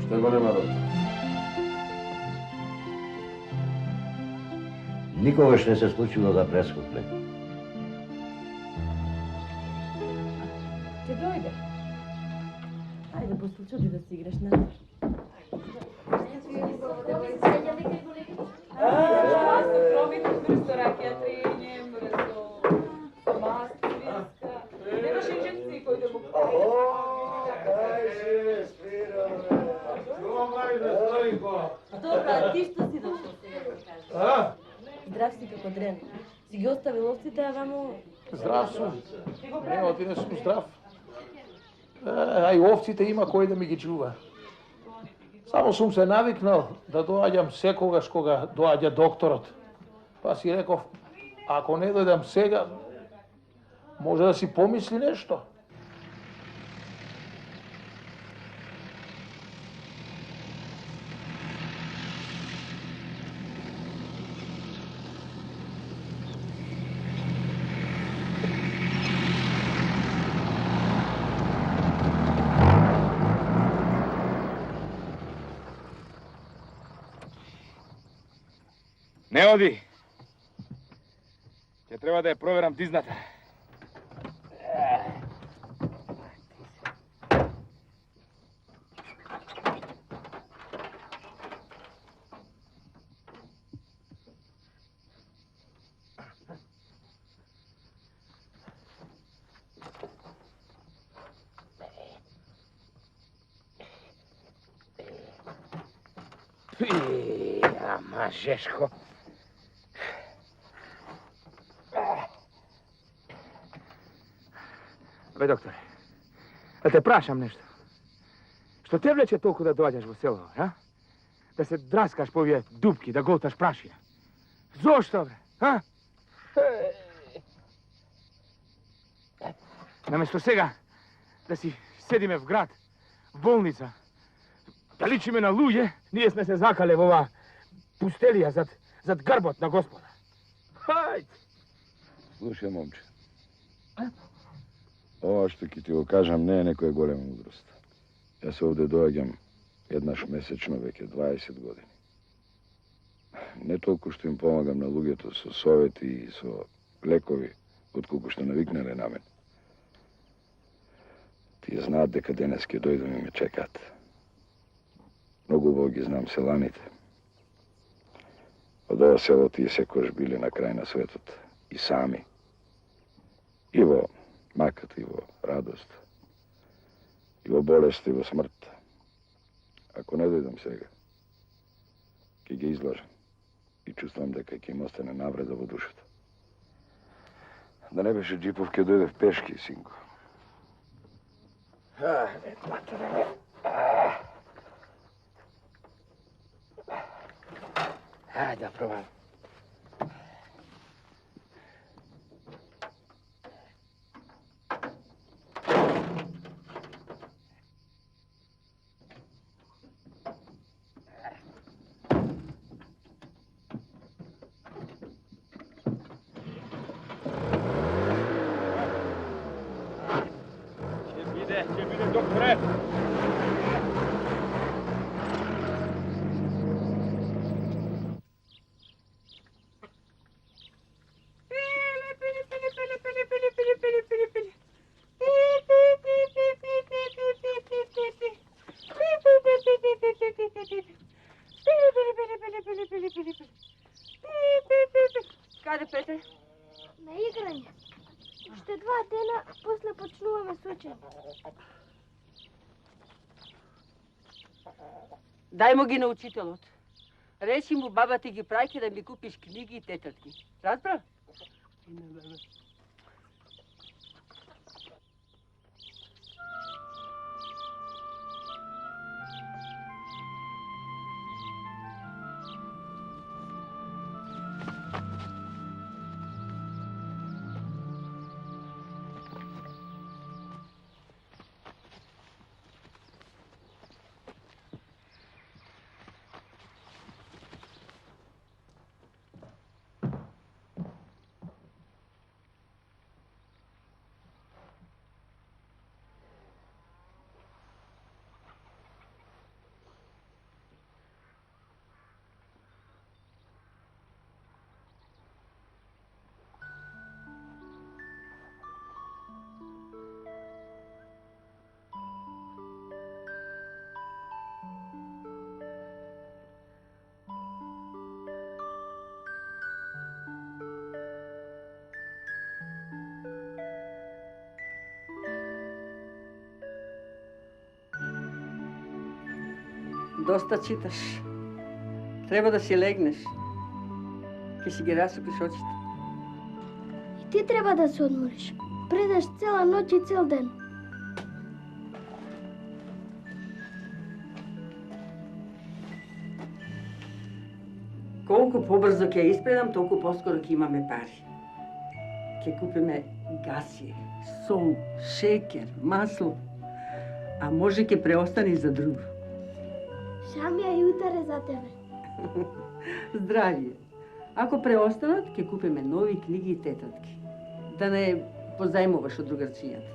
Ще го нема доктор. Никогаш не се случило да прескокне. Ќе дојде. Ајде, послучуди да си играш надвор. Добра, ти што си дошол сега да кажеш? Здрав си како дрен. Си ги оставил овците, а вамо... Здрав сум. Не, оти не сум здрав. А и овците има кој да ми ги чува. Само сум се навикнал да доаѓам секогаш кога доаѓа докторот. Па си реков, ако не дојдам сега, може да си помисли нешто. Не оди. Ќе треба да ја проверам дизната. Ама, Жешко. Бе, докторе, да те прашам нешто. Што те влече толку да доаѓаш во село, а? Да се драскаш по овие дупки, да голташ прашија. Зошто, бре, а? Наместо сега да си седиме в град, в болница, да личиме на луѓе, ние сме се закале во оваа пустелија зад грбот на Господа. Хајде! Слушай, момче. Ова што ќе ти го кажам не е некоја голема мудрост. Јас овде доаѓам еднаш месечно веќе 20 години. Не толку што им помагам на луѓето со совети и со лекови, отколку што навикнале на мен. Тие знаат дека денес ќе дојдам и ме чекаат. Многу убаво ги знам селаните. Од ова село тие секојаш били на крај на светот. И сами. И во маката, и во радост. И во болест, и во смрт. Ако не дојдам сега, ќе ги излажам. И чувствам дека ќе им остане навреда во душата. Да не беше Джипов, ќе дојде в пешки, синко. Ајде да пробам. Ќе биде, докторе. Каде, Петре? На играње. Уште 2 дена, после почнуваме с учење. Дај му ги на учителот. Речи му, баба ти ги праќа да ми купиш книги и тетрадки. Разбра? Доста читаш. Треба да си легнеш. Ке си ги расупиш очите. И ти треба да се одмориш. Предаш цела ноќ и цел ден. Колку побрзо ќе испредам, толку поскоро ќе имаме пари. Ќе купиме гасие, сол, шекер, масло, а може ќе преостане и за друго. Шамија и утаре за тебе. Здравие. Ако преостанат, ќе купиме нови книги и тетрадки. Да не позајмуваш од другарчињата.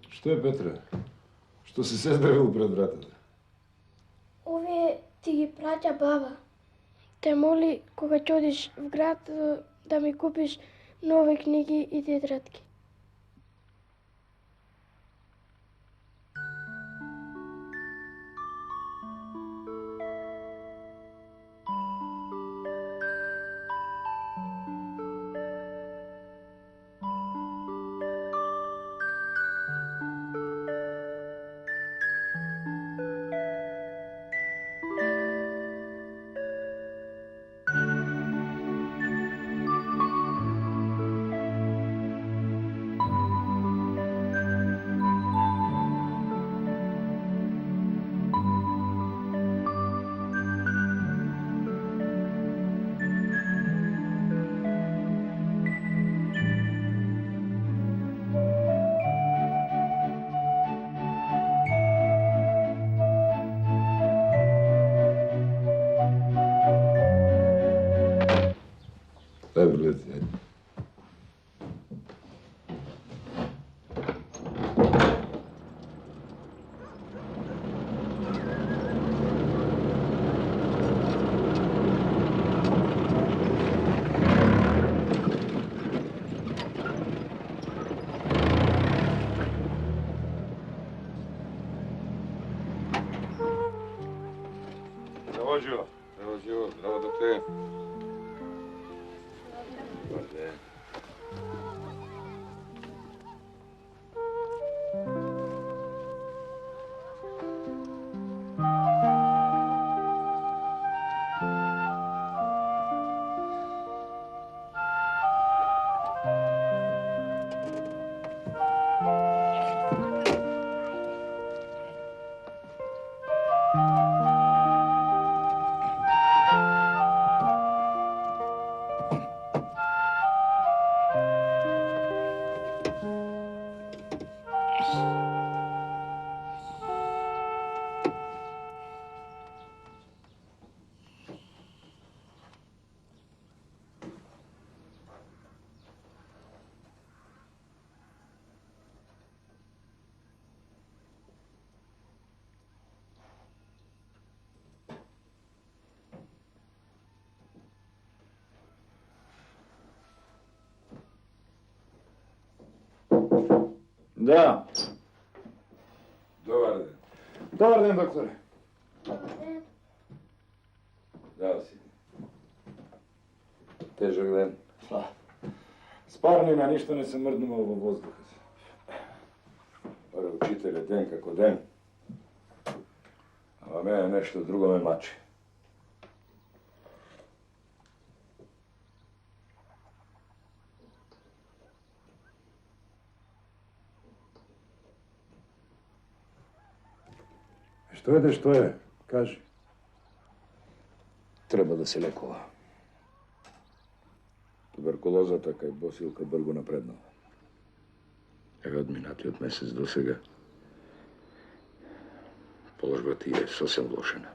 Што е, Петре? Што си се здравил пред вратата? Овие ти ги плаќа баба. Те моли кога ќе одиш в град да ми купиш нови книги и тетрадки. Dobro, leti, ajde. Zdravo, Živo. Zdravo, Živo. Zdravo, doktor. Dobar dan. Да. Dobar dan. Dobar den, doktore. Zdravo si. Težak dan. Спарнина, ништо не се мрднува во воздухот. Ора, учителе, ден како ден. Ама мене нешто друго ме мачи. Што е? Кажи. Треба да се лекува. Туберкулозата кај Босилка брго напреднала. Еве од минатиот месец до сега положба ти е сосем влошена.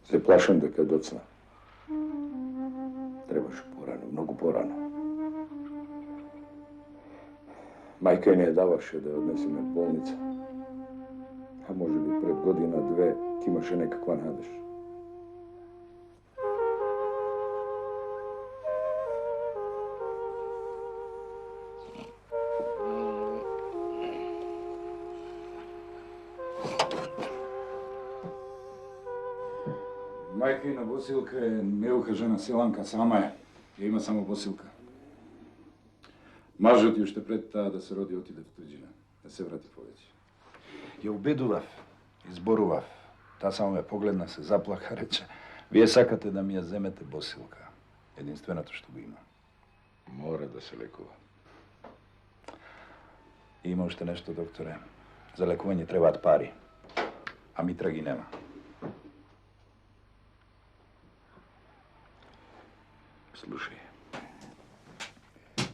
Се плашам дека доцна. Требаше порано, многу порано. Мајка не ја даваше да ја однесеме в болница. А може би пред година-две ти имаше некаква надеж. Majkina Bosilka je neuka žena селанка, сама е. Ја има само Босилка. Мажот уште пред таа да се роди отиде в туѓина, да се врати повеќе. Ја убедував, изборував. Таа само ме погледна, се заплака, рече: "Вие сакате да ми ја земете Босилка, единственото што го има." Мора да се лекува. И има уште нешто, докторе. За лекување требаат пари, а Митра ги нема. Слушај,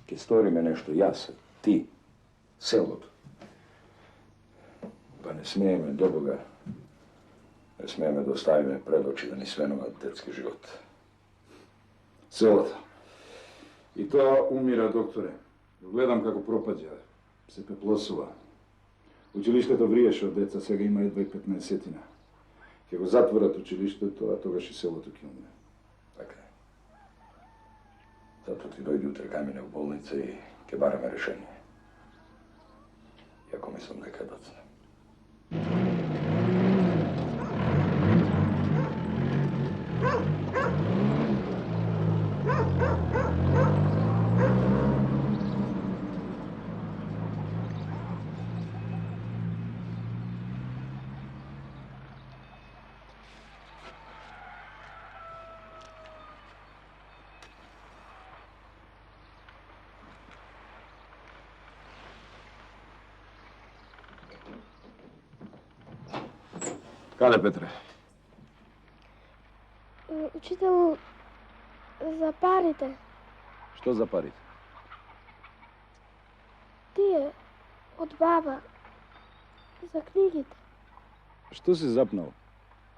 ке сториме нешто јас, ти, селото. Па не смееме до Бога, не смееме да оставиме пред очи да ни свенува детски живот. Селото. И тоа умира, докторе. Гледам како пропаѓа, се пеплосува. Училиштето вриеше од деца, сега има едва и 15-тина. Ке го затворат училиштето, а тогаш и селото ќе умре. Така е. Зато ти дојди утре кај мене в болница и ќе бараме решение. Иако мислам дека доцне. Каде, Петре? Учителу, за парите. Што за парите? Тие, од баба. За книгите. Што си запнал?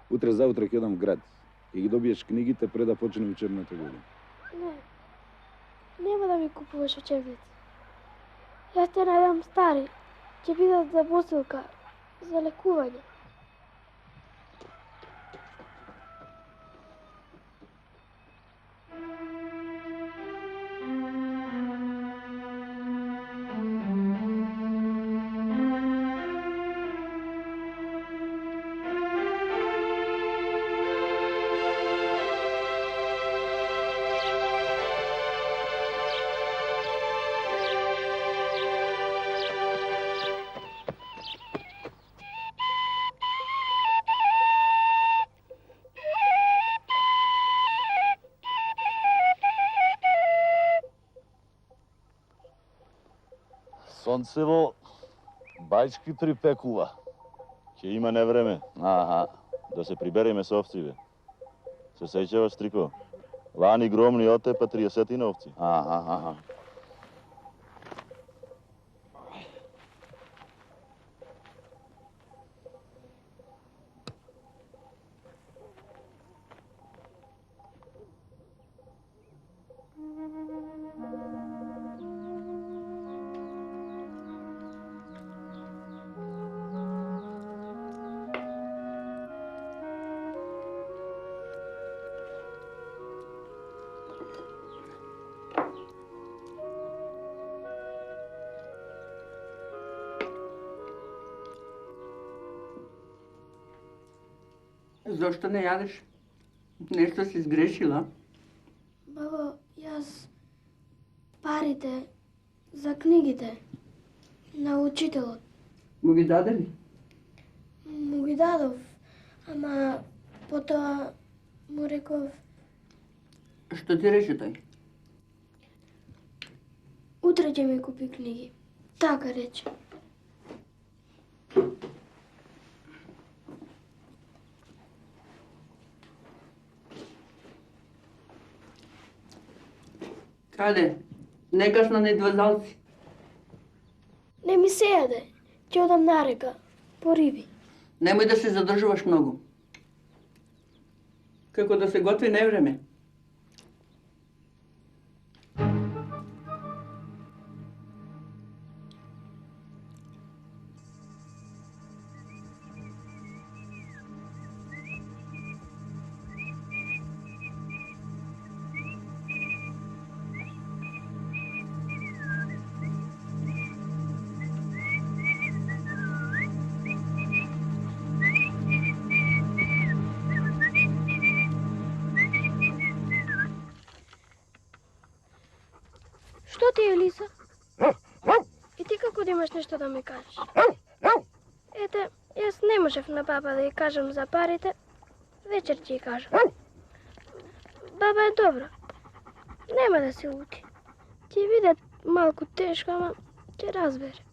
Утре заутре ќе одам в град и ги добиеш книгите пред да почне учебната година. Не. Нема да ми купуваш учебници. Јас те најдам стари. Ќе бидат за Босилка. За лекување. Сонцево бајчки припекува. Ќе има невреме. Аха, да се прибереме со овциве. Се сеќаваш, Трико? Лани громни отепа 30 овци. Аха. Зошто не јадеш? Нешто си сгрешила? Баба, јас парите за книгите на учителот. Му ги даде ли? Му ги дадов, ама потоа му реков... Што ти рече тој? Утре ќе ми купи книги. Така рече. Каде? Некасно не двозалци. Не ми се јаде. Ќе одам на река, по риби. Немој да се задржуваш многу. Како да се готви невреме. Што ти е, Лиса? И ти како да имаш нешто да ми кажеш? Ете, јас не можев на баба да ја кажам за парите, вечер ќе ја кажам. Баба е добра, нема да се лути. Ќе биде малку тешко, ама ќе разбере.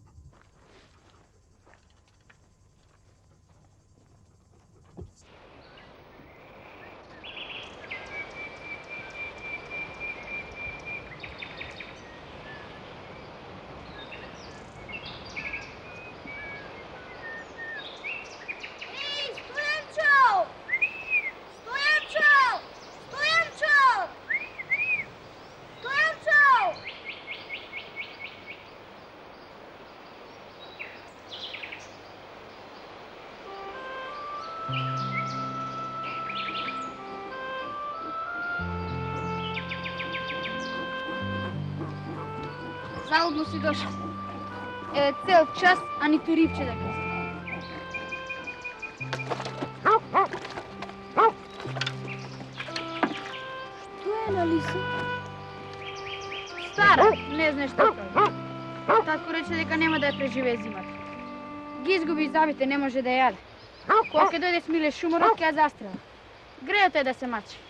Залудно си дошъл. Еве цел час, а нито рибче да каза. Што е на Лиса? Стара, не знаеш што прави. Татко рече дека нема да ја преживее зимата. Ги изгуби зъбите, не може да јаде. Кога ќе дојде Смиле шуморот, ќе ја застрела. Грејот е да се мачи.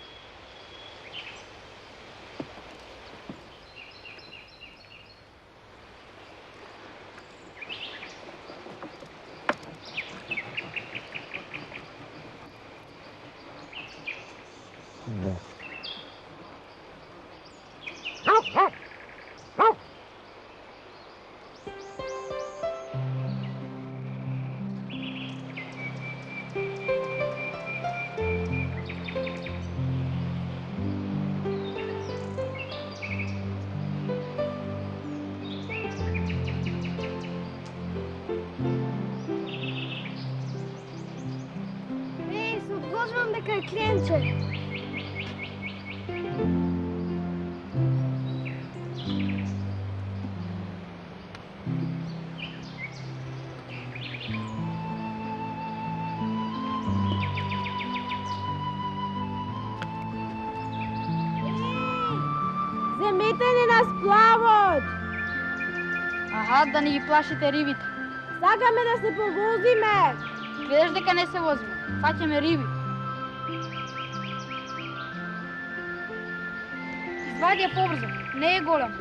Возьмам дека е клиенче. Земете ни на сплавот! Аха, да не ги плашите рибите. Сакаме да се повозиме! Гледаш дека не се возиме. Фаќаме риби. Извади ја побрзо. Не е голем.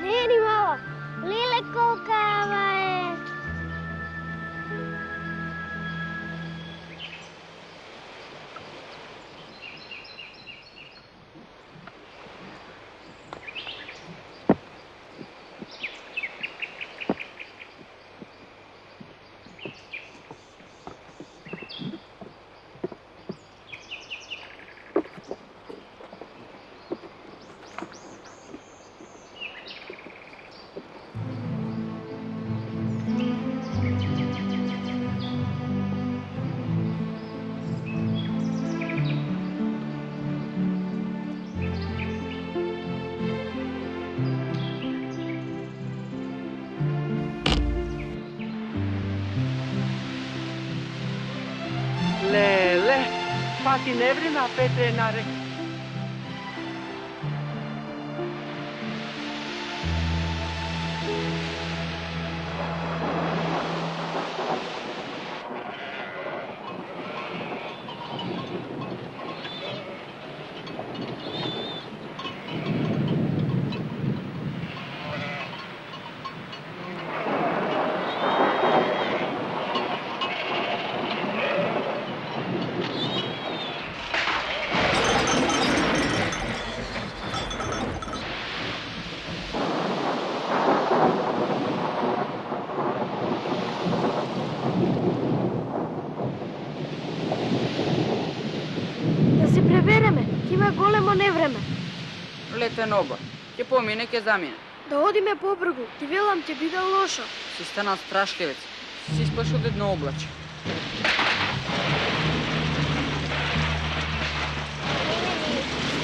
Не е ни мала. Леле колкава е. Леле, пати не време, а Петре е нарек. Големо невреме. Летен оба. Ќе помине, ќе замине. Да одиме побргу. Ти велам, ќе биде лошо. Си станал страшливец. Си исплаш од едно облаче.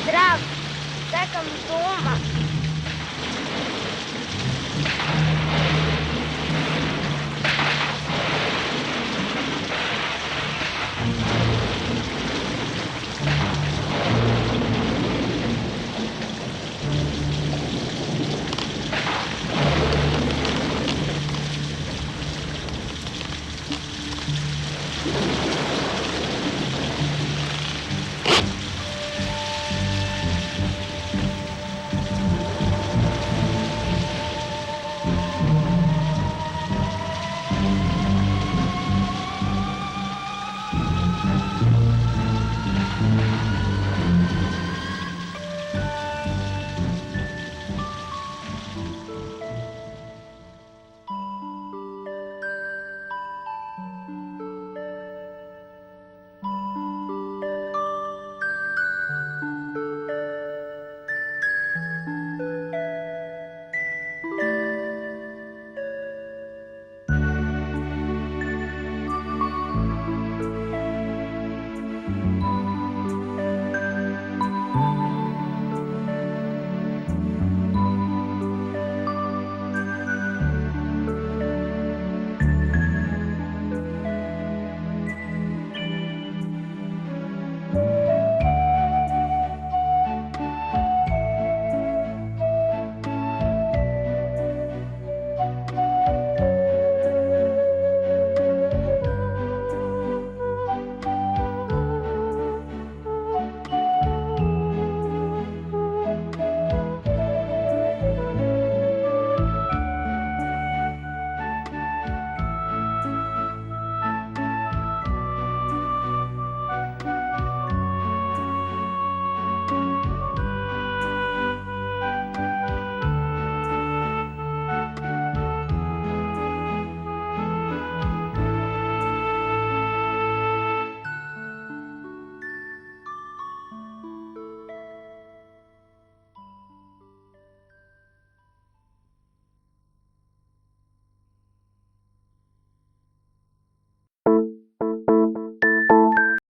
Здрав. Сакам дома.